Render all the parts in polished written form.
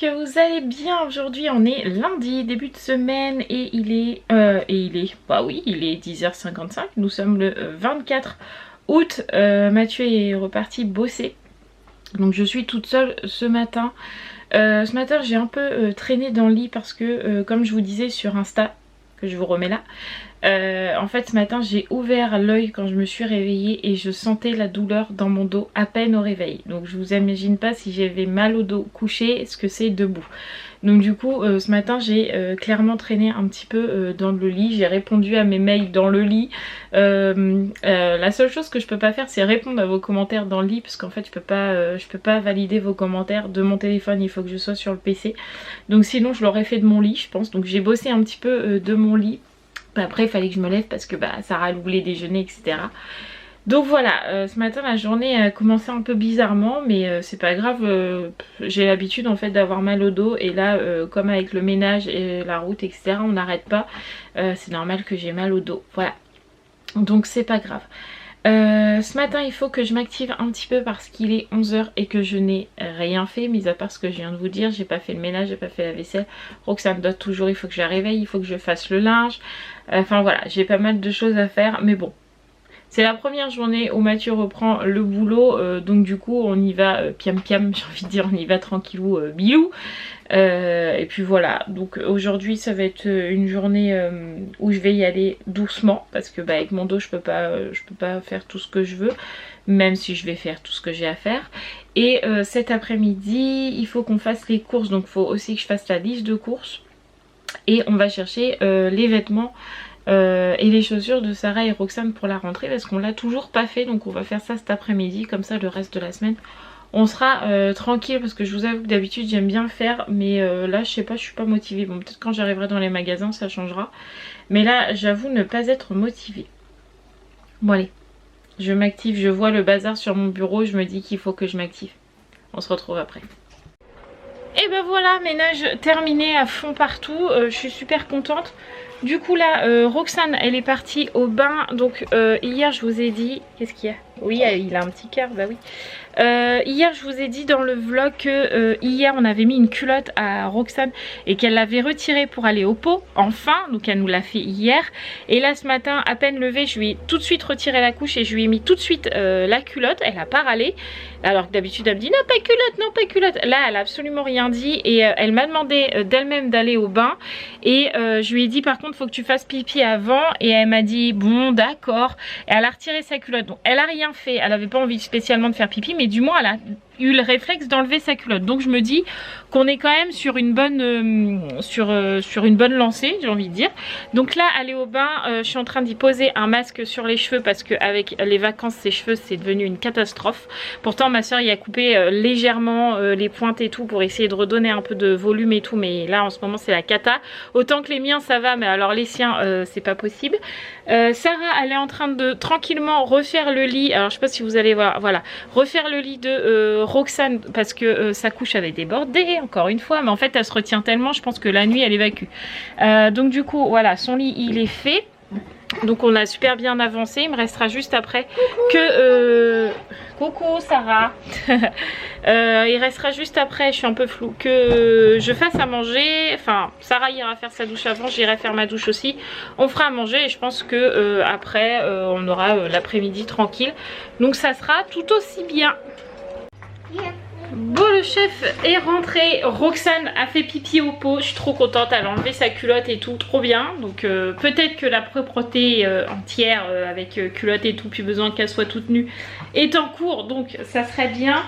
que vous allez bien. Aujourd'hui on est lundi, début de semaine et il est, bah oui, il est 10h55, nous sommes le 24 août, Mathieu est reparti bosser, donc je suis toute seule ce matin. Ce matin j'ai un peu traîné dans le lit parce que comme je vous disais sur Insta, que je vous remets là, en fait ce matin j'ai ouvert l'œil quand je me suis réveillée et je sentais la douleur dans mon dos à peine au réveil. Donc je vous imagine pas si j'avais mal au dos couché ce que c'est debout. Donc du coup ce matin j'ai clairement traîné un petit peu dans le lit, j'ai répondu à mes mails dans le lit. La seule chose que je peux pas faire c'est répondre à vos commentaires dans le lit parce qu'en fait je peux pas valider vos commentaires de mon téléphone, il faut que je sois sur le PC. Donc sinon je l'aurais fait de mon lit je pense. Donc j'ai bossé un petit peu de mon lit. Après il fallait que je me lève parce que Sarah voulait déjeuner etc. Donc voilà, ce matin la journée a commencé un peu bizarrement mais c'est pas grave, j'ai l'habitude en fait d'avoir mal au dos et là comme avec le ménage et la route etc on n'arrête pas, c'est normal que j'ai mal au dos, voilà, donc c'est pas grave. Ce matin il faut que je m'active un petit peu parce qu'il est 11h et que je n'ai rien fait, mis à part ce que je viens de vous dire. J'ai pas fait le ménage, j'ai pas fait la vaisselle, Roxane dort toujours, il faut que je la réveille, il faut que je fasse le linge, enfin voilà, j'ai pas mal de choses à faire mais bon. C'est la première journée où Mathieu reprend le boulot, donc du coup on y va piam piam, j'ai envie de dire, on y va tranquillou bilou. Et puis voilà, donc aujourd'hui ça va être une journée où je vais y aller doucement parce que avec mon dos je peux pas faire tout ce que je veux, même si je vais faire tout ce que j'ai à faire. Et cet après-midi il faut qu'on fasse les courses, donc il faut aussi que je fasse la liste de courses et on va chercher les vêtements et les chaussures de Sarah et Roxane pour la rentrée parce qu'on l'a toujours pas fait, donc on va faire ça cet après-midi, comme ça le reste de la semaine on sera tranquille parce que je vous avoue que d'habitude j'aime bien faire mais là je sais pas, je suis pas motivée. Bon peut-être quand j'arriverai dans les magasins ça changera, mais là j'avoue ne pas être motivée. Bon allez, je m'active, je vois le bazar sur mon bureau, je me dis qu'il faut que je m'active. On se retrouve après. Et ben voilà, ménage terminé à fond partout, je suis super contente. Du coup là, Roxane elle est partie au bain, donc hier je vous ai dit, qu'est-ce qu'il y a? Oui, il a un petit cœur, bah oui. Hier je vous ai dit dans le vlog que hier on avait mis une culotte à Roxane et qu'elle l'avait retirée pour aller au pot, enfin, donc elle nous l'a fait hier. Et là ce matin à peine levée je lui ai tout de suite retiré la couche et je lui ai mis tout de suite la culotte, elle a pas râlé. Alors que d'habitude elle me dit non pas culotte, non pas culotte. Là elle a absolument rien dit et elle m'a demandé d'elle-même d'aller au bain. Et je lui ai dit par contre faut que tu fasses pipi avant. Et elle m'a dit bon d'accord. Et elle a retiré sa culotte. Donc elle a rien fait, elle avait pas envie spécialement de faire pipi, mais du moins elle a eu le réflexe d'enlever sa culotte. Donc je me dis qu'on est quand même sur une bonne sur une bonne lancée, j'ai envie de dire. Donc là aller au bain, je suis en train d'y poser un masque sur les cheveux parce qu'avec les vacances ses cheveux c'est devenu une catastrophe. Pourtant ma soeur y a coupé légèrement les pointes et tout pour essayer de redonner un peu de volume et tout, mais là en ce moment c'est la cata. Autant que les miens ça va, mais alors les siens c'est pas possible. Sarah elle est en train de tranquillement refaire le lit, alors je sais pas si vous allez voir, voilà, refaire le lit de Roxane parce que sa couche avait débordé encore une fois, mais en fait elle se retient tellement, je pense que la nuit elle évacue. Donc du coup voilà, son lit il est fait. Donc on a super bien avancé, il me restera juste après que... Coucou Sarah. Il restera juste après, je suis un peu floue, que je fasse à manger. Enfin Sarah ira faire sa douche avant, j'irai faire ma douche aussi. On fera à manger et je pense que après on aura l'après-midi tranquille. Donc ça sera tout aussi bien. Bon le chef est rentré, Roxane a fait pipi au pot, je suis trop contente, elle a enlevé sa culotte et tout, trop bien. Donc peut-être que la propreté entière avec culotte et tout, plus besoin qu'elle soit toute nue, est en cours, donc ça serait bien.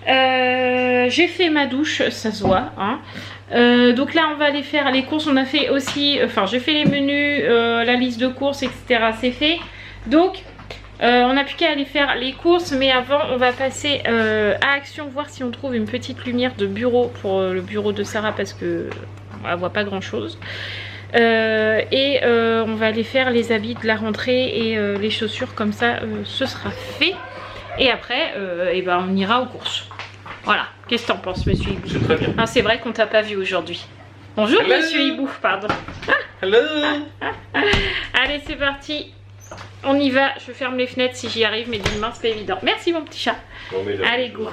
J'ai fait ma douche, ça se voit hein. Donc là on va aller faire les courses, on a fait aussi, enfin j'ai fait les menus, la liste de courses etc, c'est fait. Donc on n'a plus qu'à aller faire les courses, mais avant on va passer à Action, voir si on trouve une petite lumière de bureau pour le bureau de Sarah parce que on voit pas grand chose. On va aller faire les habits de la rentrée et les chaussures, comme ça ce sera fait. Et après on ira aux courses. Voilà, qu'est-ce que t'en penses monsieur Hibou? C'est très bien. Ah, c'est vrai qu'on t'a pas vu aujourd'hui. Bonjour Hello. Monsieur Hibou, pardon. Hello. Allez c'est parti. On y va, je ferme les fenêtres si j'y arrive, mais d'une main c'est pas évident. Merci mon petit chat. Bon, allez go.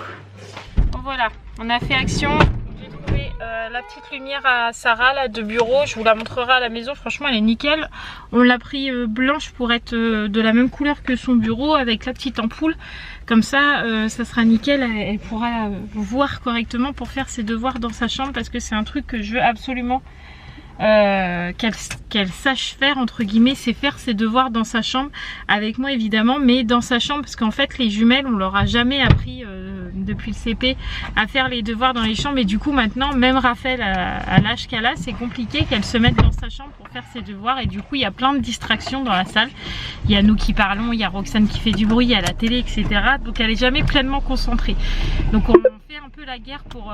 Bon voilà, on a fait Action. J'ai trouvé La petite lumière à Sarah là, de bureau, je vous la montrerai à la maison, franchement elle est nickel. On l'a pris blanche pour être de la même couleur que son bureau avec la petite ampoule. Comme ça, ça sera nickel, elle pourra voir correctement pour faire ses devoirs dans sa chambre parce que c'est un truc que je veux absolument qu'elle sache faire, entre guillemets, c'est faire ses devoirs dans sa chambre, avec moi évidemment, mais dans sa chambre parce qu'en fait les jumelles on leur a jamais appris depuis le CP à faire les devoirs dans les chambres et du coup maintenant même Raphaël à l'âge qu'elle a, c'est compliqué qu'elle se mette dans sa chambre pour faire ses devoirs et du coup il y a plein de distractions dans la salle. Il y a nous qui parlons, il y a Roxane qui fait du bruit, il y a la télé, etc. Donc elle est jamais pleinement concentrée. Donc on fait un peu la guerre pour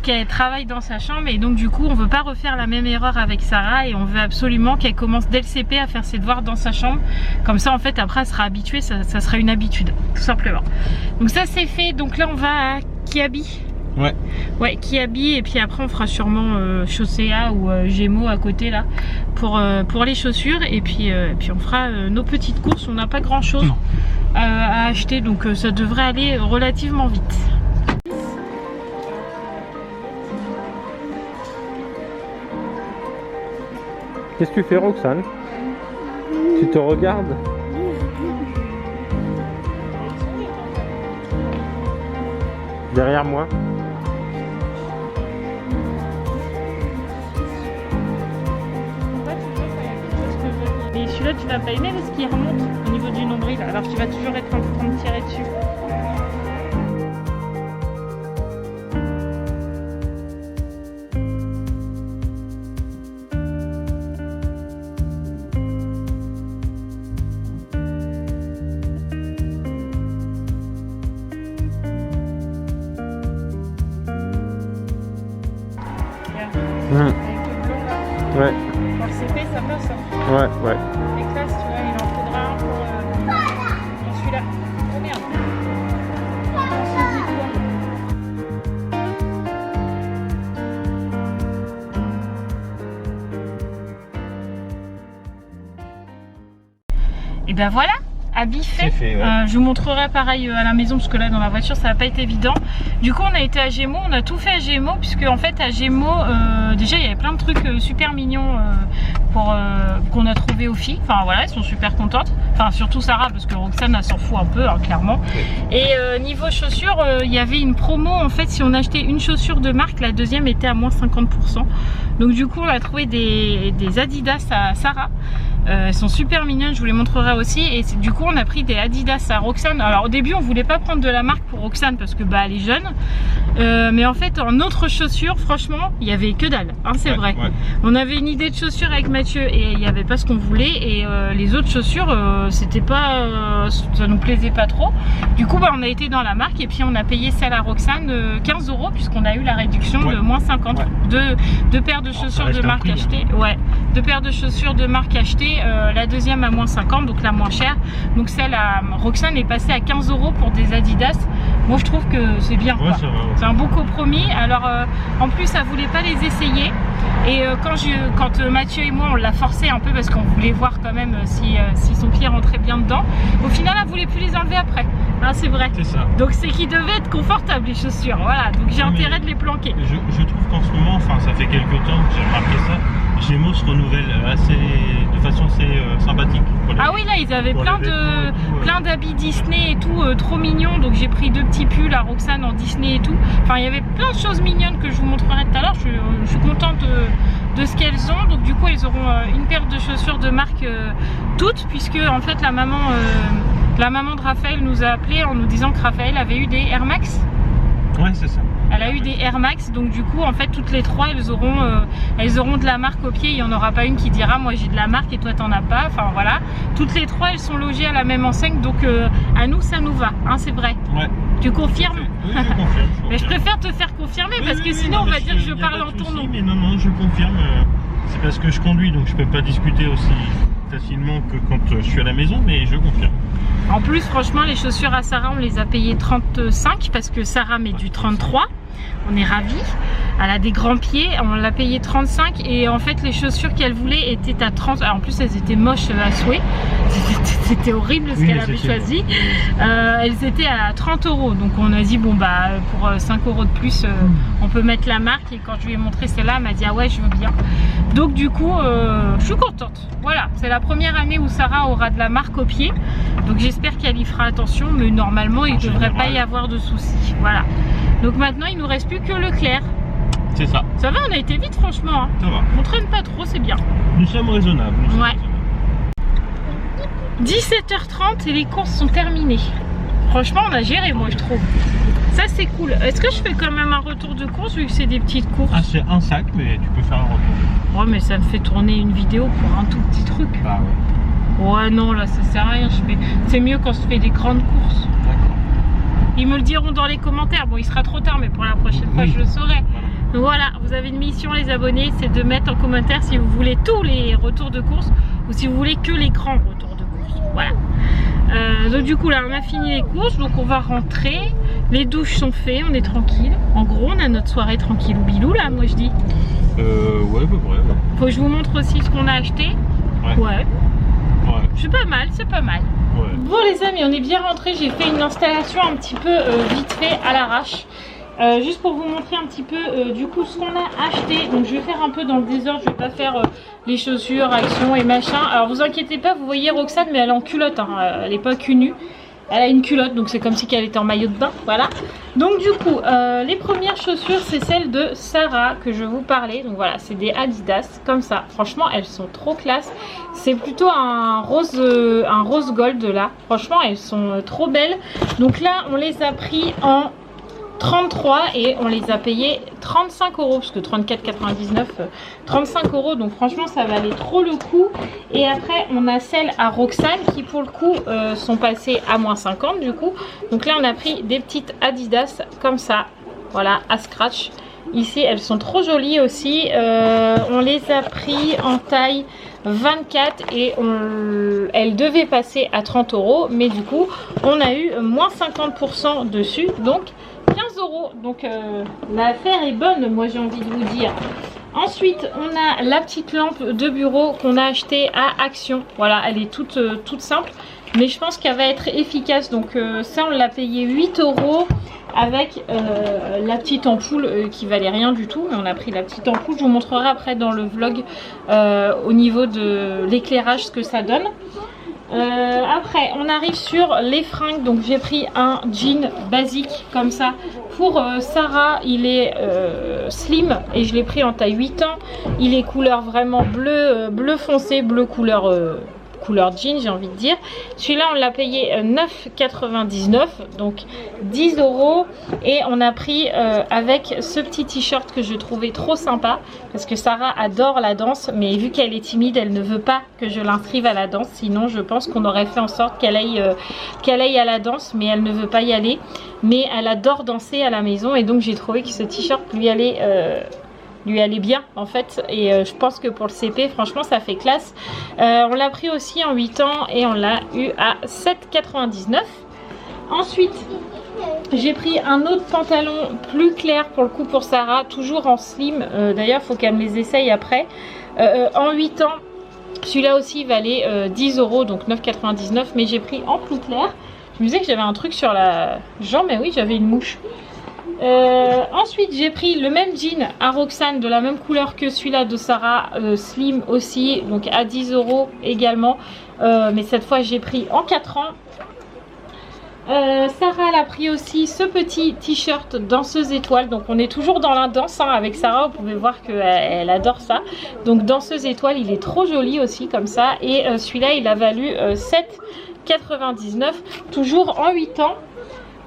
qu'elle travaille dans sa chambre et donc du coup on veut pas refaire la même erreur avec Sarah et on veut absolument qu'elle commence dès le CP à faire ses devoirs dans sa chambre, comme ça en fait après elle sera habituée, ça sera une habitude tout simplement. Donc ça c'est fait, donc là on va à Kiabi. Ouais, Kiabi et puis après on fera sûrement Chaussea ou Gémeaux à côté là pour les chaussures et puis on fera nos petites courses, on n'a pas grand chose à acheter donc ça devrait aller relativement vite. Qu'est-ce que tu fais, Roxane? Tu te regardes? Derrière moi. Et celui-là tu vas pas aimer parce qu'il remonte au niveau du nombril, alors tu vas toujours être en train de tirer dessus. Ouais. Pour le CP ça passe. Hein. Ouais. Les classes, tu vois, il en faudra un pour celui-là. Oh merde. Et ben voilà, habit fait. Je vous montrerai pareil à la maison parce que là dans la voiture ça va pas être évident. Du coup on a été à Gémeaux, on a tout fait à Gémeaux puisque en fait à Gémeaux déjà il y avait plein de trucs super mignons qu'on a trouvé aux filles. Enfin voilà, elles sont super contentes. Enfin surtout Sarah parce que Roxane elle s'en fout un peu hein, clairement. Et niveau chaussures, il y avait une promo en fait, si on achetait une chaussure de marque, la deuxième était à moins 50%. Donc du coup on a trouvé des Adidas à Sarah. Elles sont super mignonnes, je vous les montrerai aussi. Et du coup on a pris des Adidas à Roxane. Alors au début on voulait pas prendre de la marque pour Roxane parce que bah elle est jeune, mais en fait en autres chaussures franchement il y avait que dalle hein, c'est vrai. On avait une idée de chaussures avec Mathieu et il n'y avait pas ce qu'on voulait et les autres chaussures c'était pas ça nous plaisait pas trop. Du coup bah, on a été dans la marque et puis on a payé celle à Roxane 15 € puisqu'on a eu la réduction de moins 50. Deux paires de chaussures de marque achetées. Ouais, deux paires de chaussures de marque achetées. La deuxième à moins 50, donc la moins chère. Donc celle à Roxane est passée à 15 € pour des Adidas. Moi je trouve que c'est bien. C'est un beau compromis. Alors en plus elle voulait pas les essayer. Et quand Mathieu et moi on l'a forcé un peu parce qu'on voulait voir quand même si son pied rentrait bien dedans. Au final elle voulait plus les enlever après. Hein, c'est vrai. C'est ça. Donc c'est qu'ils devaient être confortables les chaussures. Voilà. Donc j'ai intérêt de les planquer. Je trouve qu'en ce moment, enfin ça fait quelques temps que j'ai remarqué ça. Gémeaux se renouvelle de façon assez sympathique. Ah oui là ils avaient plein d'habits Disney et tout, trop mignons. Donc j'ai pris deux petits pulls à Roxane en Disney et tout. Enfin il y avait plein de choses mignonnes que je vous montrerai tout à l'heure. Je suis contente de ce qu'elles ont. Donc du coup elles auront une paire de chaussures de marque toutes, puisque en fait la maman de Raphaël nous a appelé en nous disant que Raphaël avait eu des Air Max. Ouais c'est ça. Elle a eu des Air Max, donc du coup en fait toutes les trois elles auront de la marque au pied. Il n'y en aura pas une qui dira moi j'ai de la marque et toi t'en as pas. Enfin voilà, toutes les trois elles sont logées à la même enseigne, donc à nous ça nous va, hein, c'est vrai. Ouais. Tu confirmes? Oui, je confirme. Mais je préfère te faire confirmer parce que sinon on va dire que je parle en ton nom. Mais non, je confirme. C'est parce que je conduis donc je peux pas discuter aussi facilement que quand je suis à la maison, mais je confirme. En plus franchement les chaussures à Sarah on les a payées 35 parce que Sarah met du 33. On est ravis. Elle a des grands pieds, on l'a payé 35 et en fait les chaussures qu'elle voulait étaient à 30. Alors, en plus elles étaient moches à souhait, c'était horrible ce qu'elle avait choisi. Elles étaient à 30 €, donc on a dit bon bah pour 5 € de plus on peut mettre la marque, et quand je lui ai montré celle-là elle m'a dit ah ouais je veux bien. Donc du coup je suis contente. Voilà, c'est la première année où Sarah aura de la marque au pied, donc j'espère qu'elle y fera attention, mais normalement il ne devrait pas y avoir de soucis. Voilà, donc maintenant il nous reste plus que Leclerc. C'est ça. Ça va, on a été vite franchement. Hein. Ça va. On traîne pas trop, c'est bien. Nous sommes raisonnables. Ouais. 17h30 et les courses sont terminées. Franchement, on a géré, moi je trouve. Ça c'est cool. Est-ce que je fais quand même un retour de course vu que c'est des petites courses? Ah, c'est un sac, mais tu peux faire un retour. Ouais, mais ça me fait tourner une vidéo pour un tout petit truc. Ah ouais. Ouais, non, là ça sert à rien. C'est mieux quand je fais des grandes courses. D'accord. Ils me le diront dans les commentaires. Bon, il sera trop tard, mais pour la prochaine fois, je le saurai. Donc voilà, vous avez une mission les abonnés, c'est de mettre en commentaire si vous voulez tous les retours de course ou si vous voulez que les grands retours de course. Voilà. Donc du coup là on a fini les courses, donc on va rentrer. Les douches sont faites, on est tranquille. En gros on a notre soirée tranquille ou bilou là, moi je dis. Ouais, à peu près. Ouais. Faut que je vous montre aussi ce qu'on a acheté. Ouais. C'est pas mal, c'est pas mal. Ouais. Bon les amis, on est bien rentrés. J'ai fait une installation un petit peu vite fait à l'arrache. Juste pour vous montrer un petit peu du coup ce qu'on a acheté. Donc je vais faire un peu dans le désordre, je vais pas faire les chaussures, actions et machin. Alors vous inquiétez pas, vous voyez Roxane mais elle est en culotte, hein. Elle est pas cul nu. Elle a une culotte, donc c'est comme si elle était en maillot de bain, voilà. Donc du coup, les premières chaussures, c'est celles de Sarah que je vous parlais. Donc voilà, c'est des Adidas, comme ça. Franchement, elles sont trop classe. C'est plutôt un rose gold là. Franchement, elles sont trop belles. Donc là, on les a pris en 33 et on les a payés 35 €, parce que 34,99 35 €, donc franchement ça valait trop le coup. Et après on a celles à Roxane qui pour le coup sont passées à moins 50 du coup. Donc là on a pris des petites Adidas comme ça, voilà, à scratch. Ici elles sont trop jolies aussi. On les a pris en taille 24 et elles devaient passer à 30 €, mais du coup on a eu moins 50% dessus, donc 15 €. Donc l'affaire est bonne, moi j'ai envie de vous dire. Ensuite on a la petite lampe de bureau qu'on a achetée à Action. Voilà, elle est toute simple, mais je pense qu'elle va être efficace. Donc ça on l'a payé 8 € avec la petite ampoule qui valait rien du tout, mais on a pris la petite ampoule. Je vous montrerai après dans le vlog au niveau de l'éclairage ce que ça donne. Après on arrive sur les fringues. Donc j'ai pris un jean basique comme ça pour Sarah. Il est slim et je l'ai pris en taille 8 ans. Il est couleur vraiment bleu foncé, bleu couleur jean, j'ai envie de dire. Celui-là on l'a payé 9,99 €, donc 10 €. Et on a pris avec ce petit t-shirt que je trouvais trop sympa, parce que Sarah adore la danse, mais vu qu'elle est timide, elle ne veut pas que je l'inscrive à la danse. Sinon je pense qu'on aurait fait en sorte qu'elle aille à la danse, mais elle ne veut pas y aller. Mais elle adore danser à la maison, et donc j'ai trouvé que ce t-shirt lui allait bien en fait, et je pense que pour le CP franchement ça fait classe. On l'a pris aussi en 8 ans et on l'a eu à 7,99 €. Ensuite j'ai pris un autre pantalon plus clair pour le coup pour Sarah, toujours en slim. D'ailleurs il faut qu'elle me les essaye après. En 8 ans celui-là aussi valait 10 €, donc 9,99 €, mais j'ai pris en plus clair. Je me disais que j'avais un truc sur la jambe, mais oui j'avais une mouche. Ensuite j'ai pris le même jean à Roxane de la même couleur que celui-là de Sarah, slim aussi, donc à 10 € également, mais cette fois j'ai pris en 4 ans. Sarah elle a pris aussi ce petit t-shirt danseuse étoile, donc on est toujours dans la danse hein, avec Sarah, vous pouvez voir qu'elle adore ça. Donc danseuse étoile, il est trop joli aussi comme ça, et celui-là il a valu 7,99 €, toujours en 8 ans.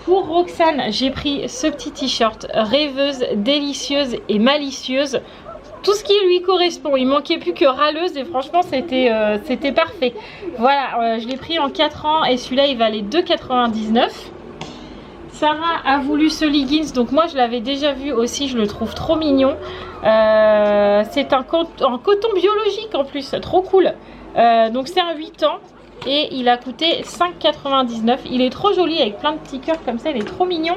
Pour Roxane, j'ai pris ce petit t-shirt rêveuse, délicieuse et malicieuse. Tout ce qui lui correspond. Il manquait plus que râleuse et franchement c'était parfait. Voilà, je l'ai pris en 4 ans et celui-là il valait 2,99 €. Sarah a voulu ce leggings, donc moi je l'avais déjà vu aussi, je le trouve trop mignon. C'est un coton biologique en plus, trop cool. Donc c'est un 8 ans. Et il a coûté 5,99 €. Il est trop joli avec plein de petits cœurs comme ça, il est trop mignon.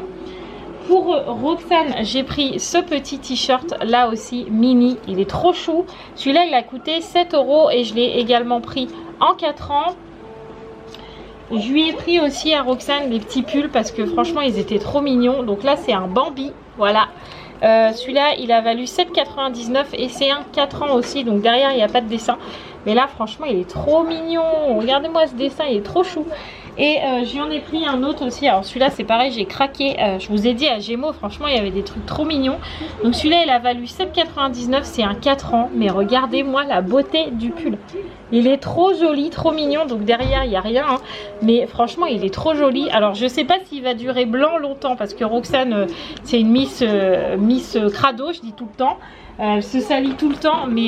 Pour Roxane, j'ai pris ce petit t-shirt là aussi, mini. Il est trop chou. Celui-là, il a coûté 7 € et je l'ai également pris en 4 ans. Je lui ai pris aussi à Roxane des petits pulls parce que franchement, ils étaient trop mignons. Donc là, c'est un Bambi. Voilà. Celui-là, il a valu 7,99 € et c'est un 4 ans aussi. Donc derrière, il n'y a pas de dessin. Mais là, franchement, il est trop mignon. Regardez-moi ce dessin, il est trop chou. Et j'en ai pris un autre aussi. Alors celui-là, c'est pareil, j'ai craqué. Je vous ai dit à Gémeaux, franchement, il y avait des trucs trop mignons. Donc celui-là, il a valu 7,99 €. C'est un 4 ans. Mais regardez-moi la beauté du pull. Il est trop joli, trop mignon. Donc derrière, il n'y a rien. Hein. Mais franchement, il est trop joli. Alors, je ne sais pas s'il va durer blanc longtemps. Parce que Roxane, c'est une Miss Crado, je dis tout le temps. Elle se salit tout le temps, mais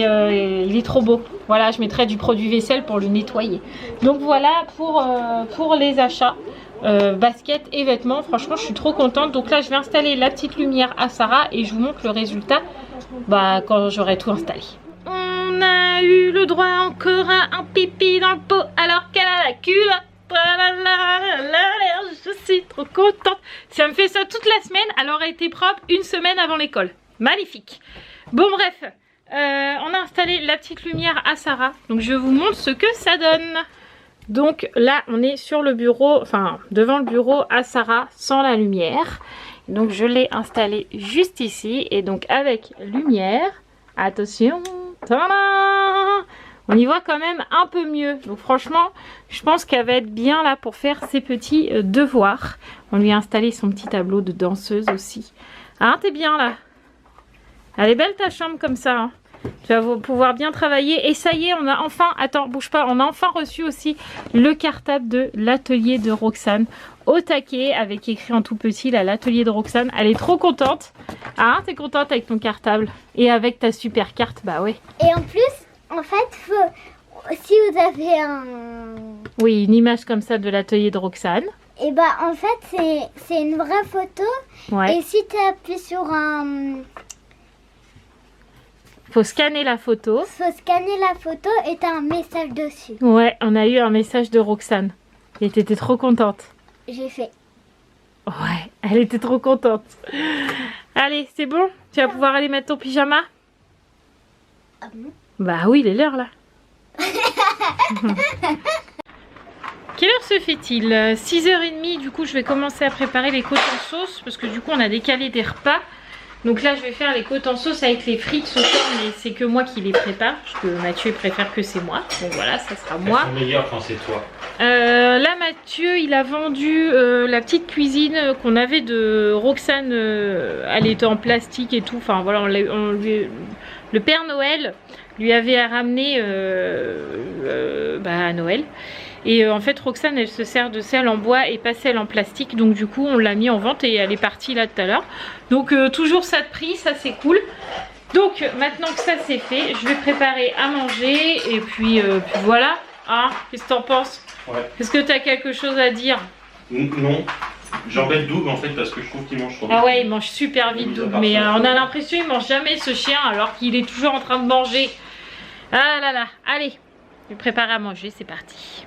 il est trop beau. Voilà, je mettrai du produit vaisselle pour le nettoyer. Donc voilà pour les achats, baskets et vêtements. Franchement, je suis trop contente. Donc là, je vais installer la petite lumière à Sarah et je vous montre le résultat quand j'aurai tout installé. On a eu le droit encore à un pipi dans le pot alors qu'elle a la culotte. Je suis trop contente. Si elle me fait ça toute la semaine, elle aurait été propre une semaine avant l'école. Magnifique. Bon bref, on a installé la petite lumière à Sarah. Donc je vous montre ce que ça donne. Donc là on est sur le bureau, enfin devant le bureau à Sarah sans la lumière. Donc je l'ai installée juste ici. Et donc avec lumière, attention, tada, on y voit quand même un peu mieux. Donc franchement, je pense qu'elle va être bien là pour faire ses petits devoirs. On lui a installé son petit tableau de danseuse aussi. Ah, t'es bien là. Elle est belle ta chambre comme ça. Hein. Tu vas pouvoir bien travailler. Et ça y est, on a enfin... Attends, bouge pas. On a enfin reçu aussi le cartable de l'atelier de Roxane. Au taquet, avec écrit en tout petit, là, l'atelier de Roxane. Elle est trop contente. Ah, t'es contente avec ton cartable. Et avec ta super carte, bah ouais. Et en plus, en fait, si vous avez un... Oui, une image comme ça de l'atelier de Roxane. Et bah, en fait, c'est une vraie photo. Ouais. Et si tu appuies sur un... Faut scanner la photo. Faut scanner la photo et t'as un message dessus. Ouais, on a eu un message de Roxane. Et t'étais trop contente. J'ai fait. Ouais, elle était trop contente. Allez, c'est bon? Tu vas pouvoir aller mettre ton pyjama? Ah bon? Bah oui, il est l'heure là. Quelle heure se fait-il? 6h30, du coup je vais commencer à préparer les côtes en sauce. Parce que du coup on a décalé des repas. Donc là je vais faire les côtes en sauce avec les frites ce soir, mais c'est que moi qui les prépare. Parce que Mathieu préfère que c'est moi. Donc voilà, ça sera moi. Elles sont meilleures quand c'est toi. Là Mathieu il a vendu la petite cuisine qu'on avait de Roxane. Elle était en plastique et tout. Enfin voilà, le Père Noël lui avait ramené à Noël. Et en fait Roxane elle se sert de celle en bois et pas celle en plastique. Donc du coup on l'a mis en vente et elle est partie là tout à l'heure. Donc toujours ça de prix, ça c'est cool. Donc maintenant que ça c'est fait, je vais préparer à manger. Et puis voilà. Hein, qu'est-ce que t'en penses? Ouais. Est-ce que t'as quelque chose à dire? Non. J'embête Doug en fait parce que je trouve qu'il mange trop vite. Ah ouais, il mange super vite Doug. Mais on a l'impression qu'il mange jamais ce chien alors qu'il est toujours en train de manger. Ah là là, allez, je vais préparer à manger, c'est parti.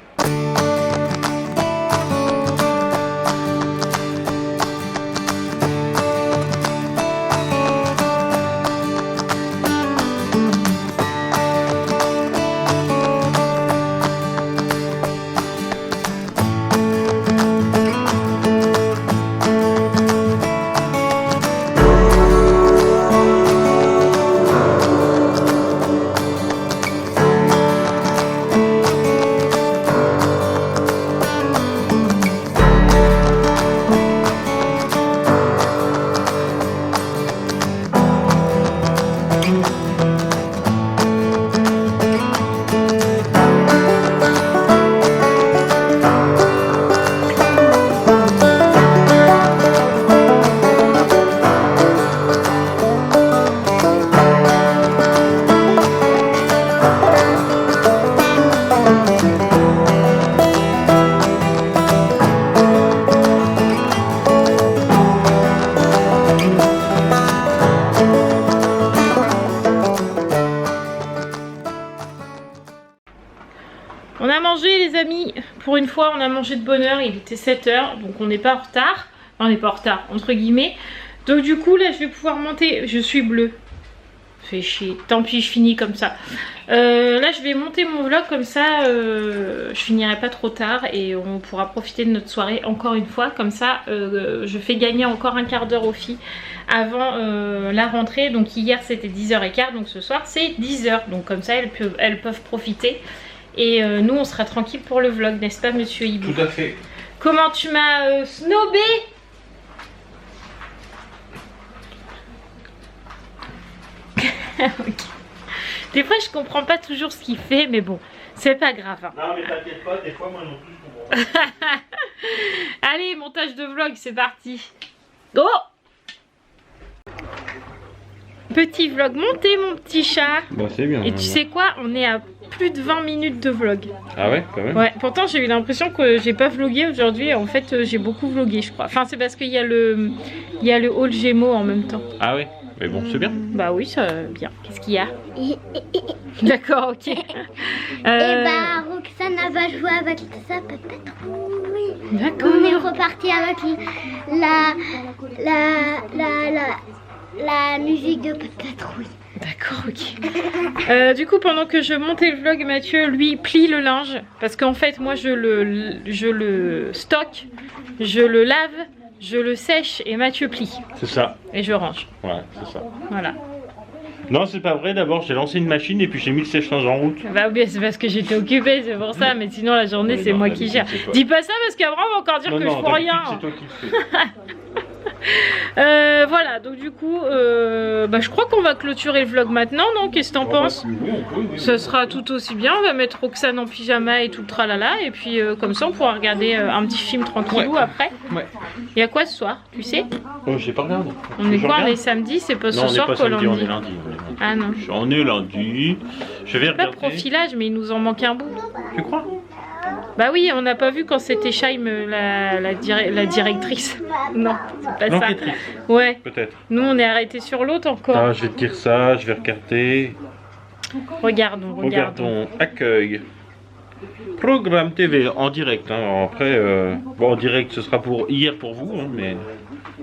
On a mangé les amis, pour une fois on a mangé de bonne heure, il était 7h, donc on n'est pas en retard. Enfin, on n'est pas en retard, entre guillemets. Donc du coup là je vais pouvoir monter, je suis bleue. Fait chier, tant pis je finis comme ça. Là je vais monter mon vlog comme ça, je finirai pas trop tard et on pourra profiter de notre soirée encore une fois. Comme ça je fais gagner encore un quart d'heure aux filles avant la rentrée. Donc hier c'était 10h15, donc ce soir c'est 10h. Donc comme ça elles peuvent profiter. Et nous on sera tranquille pour le vlog, n'est-ce pas monsieur Hibou? Tout à fait. Comment tu m'as snobé? Okay. Des fois je comprends pas toujours ce qu'il fait, mais bon, c'est pas grave. Hein. Non mais t'inquiète pas, des fois moi non plus je comprends. Allez, montage de vlog, c'est parti. Go! Petit vlog monté mon petit chat. Bah c'est bien. Et tu sais quoi, on est à plus de 20 minutes de vlog. Ah ouais, quand même. Ouais, pourtant j'ai eu l'impression que j'ai pas vlogué aujourd'hui. En fait j'ai beaucoup vlogué je crois. Enfin c'est parce qu'il y a le haul Gémeaux en même temps. Ah ouais, mais bon c'est bien. Bah oui, ça bien. Qu'est-ce qu'il y a? D'accord, ok. Et bah Roxane va jouer avec sa patrouille. D'accord. On est reparti avec la musique de patrouille. D'accord, ok. Du coup, pendant que je montais le vlog, Mathieu, lui, plie le linge. Parce qu'en fait, moi, je le stocke, je le lave, je le sèche et Mathieu plie. C'est ça. Et je range. Ouais, c'est ça. Voilà. Non, c'est pas vrai. D'abord, j'ai lancé une machine et puis j'ai mis le sèche-linge en route. Bah oui, c'est parce que j'étais occupée, c'est pour ça. Mais sinon, la journée, Oui, c'est non, moi qui gère. c'est pas- Dis pas ça parce qu'après, on va encore dire Non, que non, je fais rien. c'est toi qui le fais. Voilà, donc du coup, bah, je crois qu'on va clôturer le vlog maintenant, non? Qu'est-ce que t'en penses? Oui, on peut, oui. Ce sera tout aussi bien, on va mettre Roxane en pyjama et tout le tralala. Et puis comme ça, on pourra regarder un petit film tranquillou après. Ouais. Il y a quoi ce soir, tu sais? Oh, j'ai pas regardé. On est Je quoi? On regarde est samedi, c'est pas Non, ce on n'est soir pas que samedi, on lundi. est lundi. Ah non. On est lundi. Je vais Pas regarder. profilage, mais il nous en manque un bout. Tu crois? Bah oui, on n'a pas vu quand c'était Shaim la directrice. Non, c'est pas ça. L'enquêtrice, Ouais, peut-être. nous on est arrêté sur l'autre encore. Ah, je vais te dire ça, je vais regarder. Regardons. Regardons. Accueil. Programme TV en direct. Hein. Après, bon, en direct, ce sera pour hier pour vous, hein, mais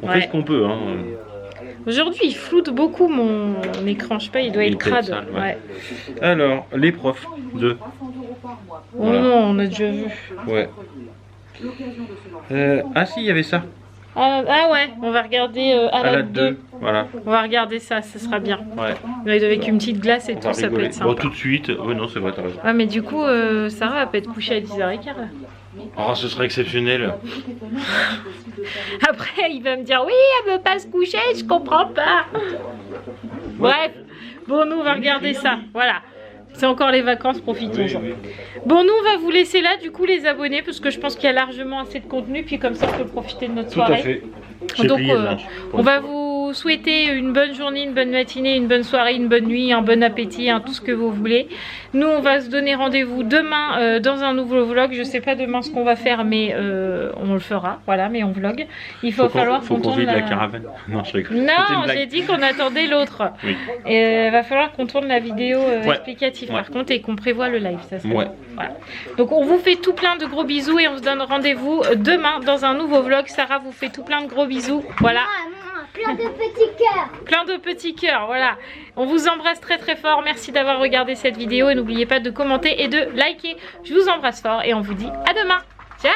on Ouais. fait ce qu'on peut. Hein. Aujourd'hui, il floute beaucoup mon écran. Je sais pas, il doit Il être doit être crade. sale, ouais. Ouais. Alors, les profs de. Oh Voilà. non, on a déjà vu. Ouais. Ah si, il y avait ça. Ah ouais, on va regarder à la 2. Voilà. On va regarder ça, ça sera bien. Ouais. Avec une petite glace et On tout, va ça peut rigoler. être sympa. Bon, tout de suite. Ouais, non, c'est vrai, t'as raison. Ouais, mais du coup, Sarah va pas être couchée à 10h15 là. Oh, ce serait exceptionnel. Après, il va me dire oui, elle veut pas se coucher, je comprends pas. Bref, bon, nous on va regarder ça. Voilà. C'est encore les vacances, profitons-en. Bon, nous on va vous laisser là, du coup, les abonnés, parce que je pense qu'il y a largement assez de contenu, puis comme ça on peut profiter de notre Tout à soirée. fait. J'ai Donc, plié le linge. on va vous souhaiter une bonne journée, une bonne matinée, une bonne soirée, une bonne nuit, un bon appétit, tout ce que vous voulez. Nous, on va se donner rendez-vous demain dans un nouveau vlog. Je sais pas demain ce qu'on va faire, mais on le fera. Voilà, mais on vlog. Il faut falloir qu'on tourne vide la caravane. Non, je rigole. C'était une Non, blague. j'ai dit qu'on attendait l'autre. Oui. Et va falloir qu'on tourne la vidéo Ouais. explicative Ouais. par contre et qu'on prévoit le live. Ça serait Ouais. bien. Voilà. Donc on vous fait tout plein de gros bisous et on se donne rendez-vous demain dans un nouveau vlog. Sarah vous fait tout plein de gros bisous. Voilà. Plein de petits cœurs. Plein de petits cœurs, voilà. On vous embrasse très très fort. Merci d'avoir regardé cette vidéo et n'oubliez pas de commenter et de liker. Je vous embrasse fort et on vous dit à demain. Ciao.